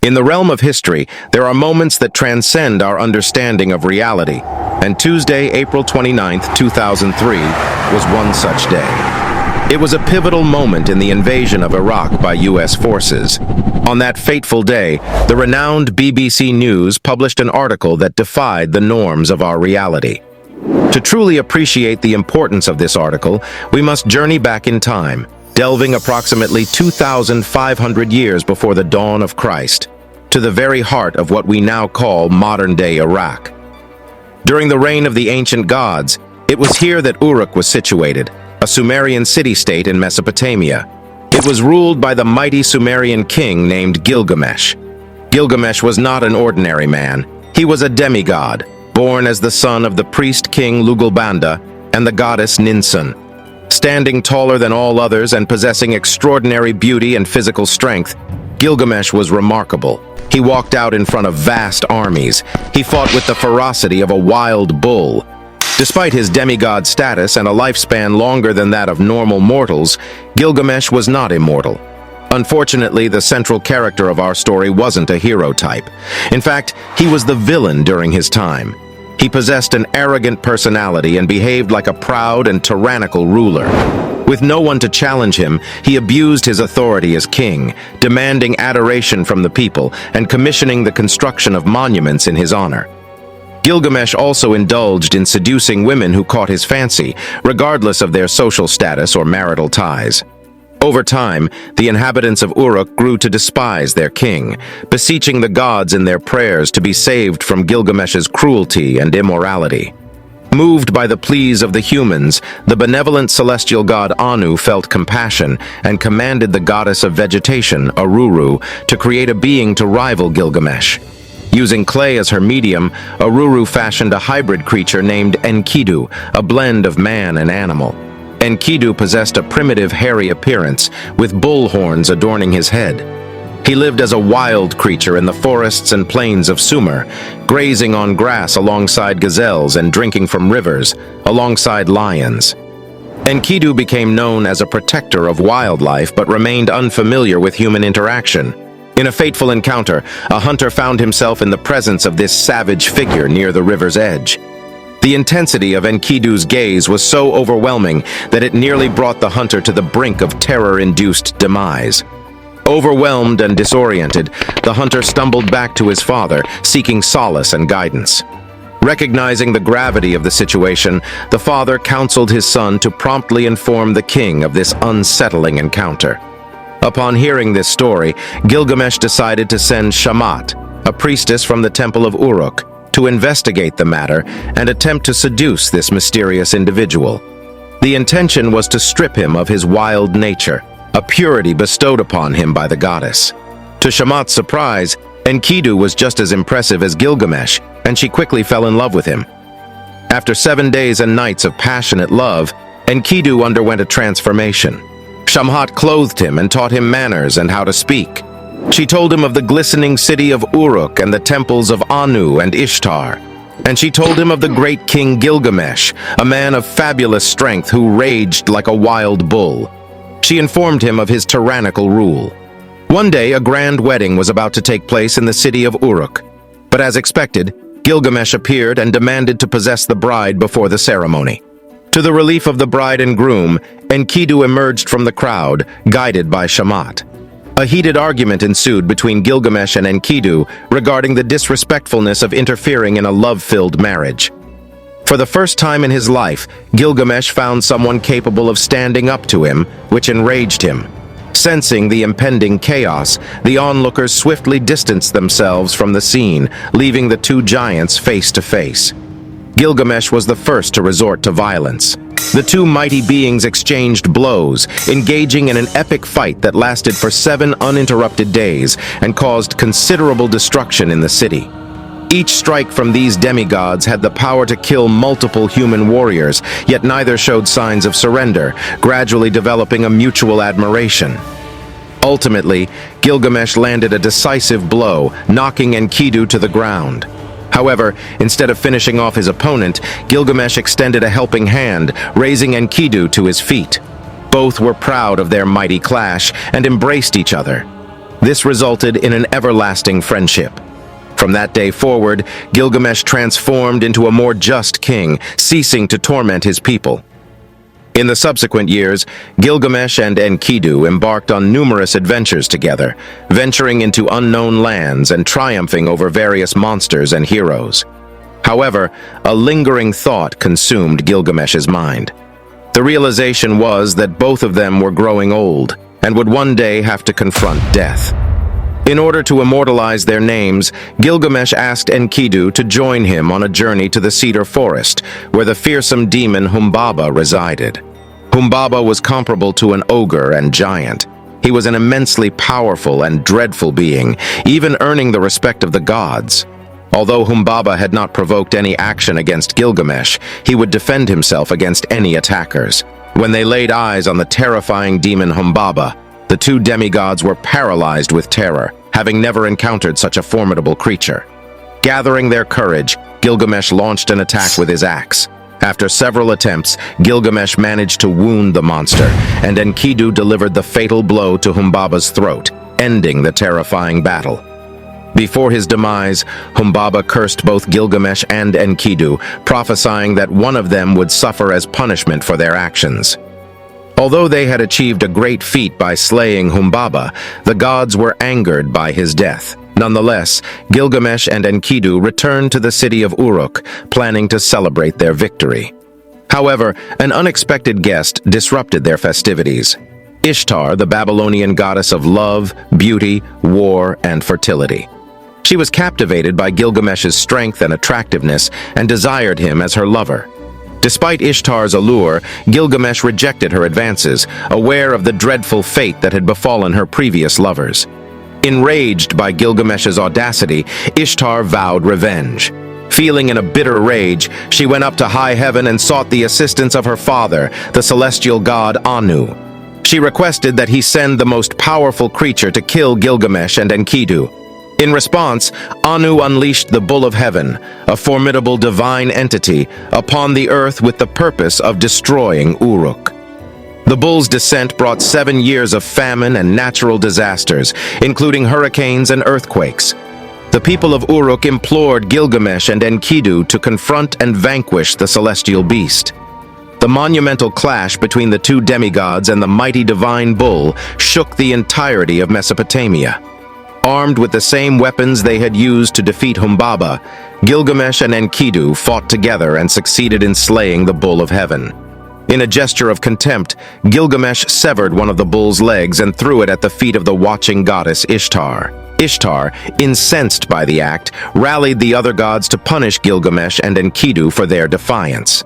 In the realm of history, there are moments that transcend our understanding of reality, and Tuesday, April 29th, 2003, was one such day. It was a pivotal moment in the invasion of Iraq by U.S. forces. On that fateful day, the renowned BBC News published an article that defied the norms of our reality. To truly appreciate the importance of this article, we must journey back in time, delving approximately 2,500 years before the dawn of Christ, to the very heart of what we now call modern-day Iraq. During the reign of the ancient gods, it was here that Uruk was situated, a Sumerian city-state in Mesopotamia. It was ruled by the mighty Sumerian king named Gilgamesh. Gilgamesh was not an ordinary man. He was a demigod, born as the son of the priest-king Lugalbanda and the goddess Ninsun. Standing taller than all others and possessing extraordinary beauty and physical strength, Gilgamesh was remarkable. He walked out in front of vast armies. He fought with the ferocity of a wild bull. Despite his demigod status and a lifespan longer than that of normal mortals, Gilgamesh was not immortal. Unfortunately, the central character of our story wasn't a hero type. In fact, he was the villain during his time. He possessed an arrogant personality and behaved like a proud and tyrannical ruler. With no one to challenge him, he abused his authority as king, demanding adoration from the people and commissioning the construction of monuments in his honor. Gilgamesh also indulged in seducing women who caught his fancy, regardless of their social status or marital ties. Over time, the inhabitants of Uruk grew to despise their king, beseeching the gods in their prayers to be saved from Gilgamesh's cruelty and immorality. Moved by the pleas of the humans, the benevolent celestial god Anu felt compassion and commanded the goddess of vegetation, Aruru, to create a being to rival Gilgamesh. Using clay as her medium, Aruru fashioned a hybrid creature named Enkidu, a blend of man and animal. Enkidu possessed a primitive, hairy appearance, with bull horns adorning his head. He lived as a wild creature in the forests and plains of Sumer, grazing on grass alongside gazelles and drinking from rivers, alongside lions. Enkidu became known as a protector of wildlife but remained unfamiliar with human interaction. In a fateful encounter, a hunter found himself in the presence of this savage figure near the river's edge. The intensity of Enkidu's gaze was so overwhelming that it nearly brought the hunter to the brink of terror-induced demise. Overwhelmed and disoriented, the hunter stumbled back to his father, seeking solace and guidance. Recognizing the gravity of the situation, the father counseled his son to promptly inform the king of this unsettling encounter. Upon hearing this story, Gilgamesh decided to send Shamat, a priestess from the temple of Uruk, to investigate the matter and attempt to seduce this mysterious individual. The intention was to strip him of his wild nature, a purity bestowed upon him by the goddess. To Shamat's surprise, Enkidu was just as impressive as Gilgamesh, and she quickly fell in love with him. After 7 days and nights of passionate love, Enkidu underwent a transformation. Shamat clothed him and taught him manners and how to speak. She told him of the glistening city of Uruk and the temples of Anu and Ishtar. And she told him of the great king Gilgamesh, a man of fabulous strength who raged like a wild bull. She informed him of his tyrannical rule. One day, a grand wedding was about to take place in the city of Uruk. But as expected, Gilgamesh appeared and demanded to possess the bride before the ceremony. To the relief of the bride and groom, Enkidu emerged from the crowd, guided by Shamat. A heated argument ensued between Gilgamesh and Enkidu regarding the disrespectfulness of interfering in a love-filled marriage. For the first time in his life, Gilgamesh found someone capable of standing up to him, which enraged him. Sensing the impending chaos, the onlookers swiftly distanced themselves from the scene, leaving the two giants face to face. Gilgamesh was the first to resort to violence. The two mighty beings exchanged blows, engaging in an epic fight that lasted for 7 uninterrupted days and caused considerable destruction in the city. Each strike from these demigods had the power to kill multiple human warriors, yet neither showed signs of surrender, gradually developing a mutual admiration. Ultimately, Gilgamesh landed a decisive blow, knocking Enkidu to the ground. However, instead of finishing off his opponent, Gilgamesh extended a helping hand, raising Enkidu to his feet. Both were proud of their mighty clash and embraced each other. This resulted in an everlasting friendship. From that day forward, Gilgamesh transformed into a more just king, ceasing to torment his people. In the subsequent years, Gilgamesh and Enkidu embarked on numerous adventures together, venturing into unknown lands and triumphing over various monsters and heroes. However, a lingering thought consumed Gilgamesh's mind. The realization was that both of them were growing old and would one day have to confront death. In order to immortalize their names, Gilgamesh asked Enkidu to join him on a journey to the cedar forest, where the fearsome demon Humbaba resided. Humbaba was comparable to an ogre and giant. He was an immensely powerful and dreadful being, even earning the respect of the gods. Although Humbaba had not provoked any action against Gilgamesh, he would defend himself against any attackers. When they laid eyes on the terrifying demon Humbaba, the two demigods were paralyzed with terror, having never encountered such a formidable creature. Gathering their courage, Gilgamesh launched an attack with his axe. After several attempts, Gilgamesh managed to wound the monster, and Enkidu delivered the fatal blow to Humbaba's throat, ending the terrifying battle. Before his demise, Humbaba cursed both Gilgamesh and Enkidu, prophesying that one of them would suffer as punishment for their actions. Although they had achieved a great feat by slaying Humbaba, the gods were angered by his death. Nonetheless, Gilgamesh and Enkidu returned to the city of Uruk, planning to celebrate their victory. However, an unexpected guest disrupted their festivities. Ishtar, the Babylonian goddess of love, beauty, war, and fertility. She was captivated by Gilgamesh's strength and attractiveness and desired him as her lover. Despite Ishtar's allure, Gilgamesh rejected her advances, aware of the dreadful fate that had befallen her previous lovers. Enraged by Gilgamesh's audacity, Ishtar vowed revenge. Feeling in a bitter rage, she went up to high heaven and sought the assistance of her father, the celestial god Anu. She requested that he send the most powerful creature to kill Gilgamesh and Enkidu. In response, Anu unleashed the Bull of Heaven, a formidable divine entity, upon the earth with the purpose of destroying Uruk. The bull's descent brought 7 years of famine and natural disasters, including hurricanes and earthquakes. The people of Uruk implored Gilgamesh and Enkidu to confront and vanquish the celestial beast. The monumental clash between the two demigods and the mighty divine bull shook the entirety of Mesopotamia. Armed with the same weapons they had used to defeat Humbaba, Gilgamesh and Enkidu fought together and succeeded in slaying the Bull of Heaven. In a gesture of contempt, Gilgamesh severed one of the bull's legs and threw it at the feet of the watching goddess Ishtar. Ishtar, incensed by the act, rallied the other gods to punish Gilgamesh and Enkidu for their defiance.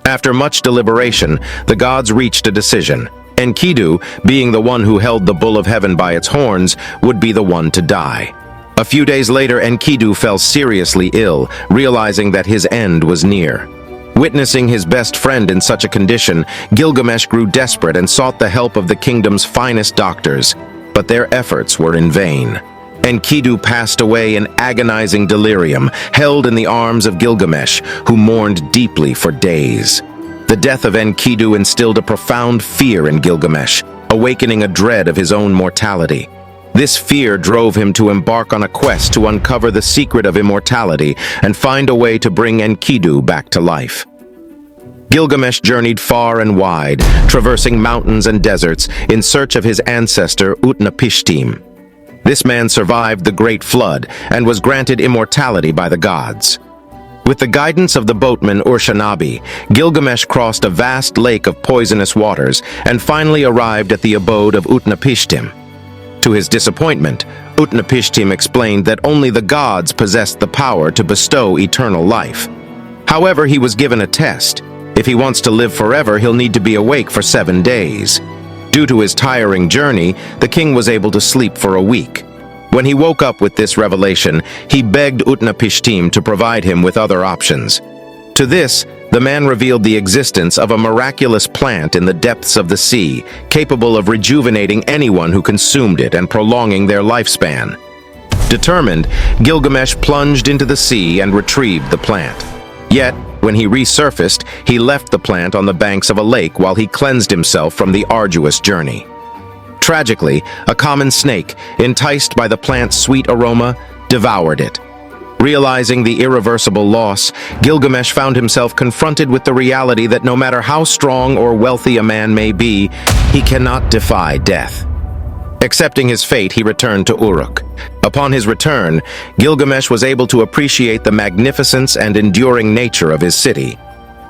After much deliberation, the gods reached a decision. Enkidu, being the one who held the Bull of Heaven by its horns, would be the one to die. A few days later, Enkidu fell seriously ill, realizing that his end was near. Witnessing his best friend in such a condition, Gilgamesh grew desperate and sought the help of the kingdom's finest doctors, but their efforts were in vain. Enkidu passed away in agonizing delirium, held in the arms of Gilgamesh, who mourned deeply for days. The death of Enkidu instilled a profound fear in Gilgamesh, awakening a dread of his own mortality. This fear drove him to embark on a quest to uncover the secret of immortality and find a way to bring Enkidu back to life. Gilgamesh journeyed far and wide, traversing mountains and deserts in search of his ancestor Utnapishtim. This man survived the Great Flood and was granted immortality by the gods. With the guidance of the boatman Urshanabi, Gilgamesh crossed a vast lake of poisonous waters and finally arrived at the abode of Utnapishtim. To his disappointment, Utnapishtim explained that only the gods possessed the power to bestow eternal life. However, he was given a test. If he wants to live forever, he'll need to be awake for 7 days. Due to his tiring journey, the king was able to sleep for a week. When he woke up with this revelation, he begged Utnapishtim to provide him with other options. To this, the man revealed the existence of a miraculous plant in the depths of the sea, capable of rejuvenating anyone who consumed it and prolonging their lifespan. Determined, Gilgamesh plunged into the sea and retrieved the plant. Yet, when he resurfaced, he left the plant on the banks of a lake while he cleansed himself from the arduous journey. Tragically, a common snake, enticed by the plant's sweet aroma, devoured it. Realizing the irreversible loss, Gilgamesh found himself confronted with the reality that no matter how strong or wealthy a man may be, he cannot defy death. Accepting his fate, he returned to Uruk. Upon his return, Gilgamesh was able to appreciate the magnificence and enduring nature of his city.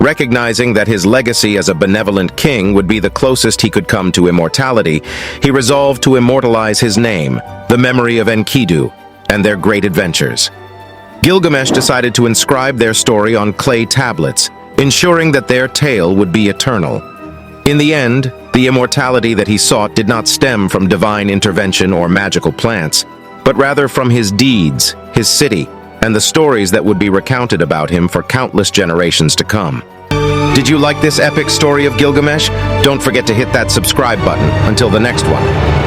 Recognizing that his legacy as a benevolent king would be the closest he could come to immortality, he resolved to immortalize his name, the memory of Enkidu, and their great adventures. Gilgamesh decided to inscribe their story on clay tablets, ensuring that their tale would be eternal. In the end, the immortality that he sought did not stem from divine intervention or magical plants, but rather from his deeds, his city, and the stories that would be recounted about him for countless generations to come. Did you like this epic story of Gilgamesh? Don't forget to hit that subscribe button. Until the next one.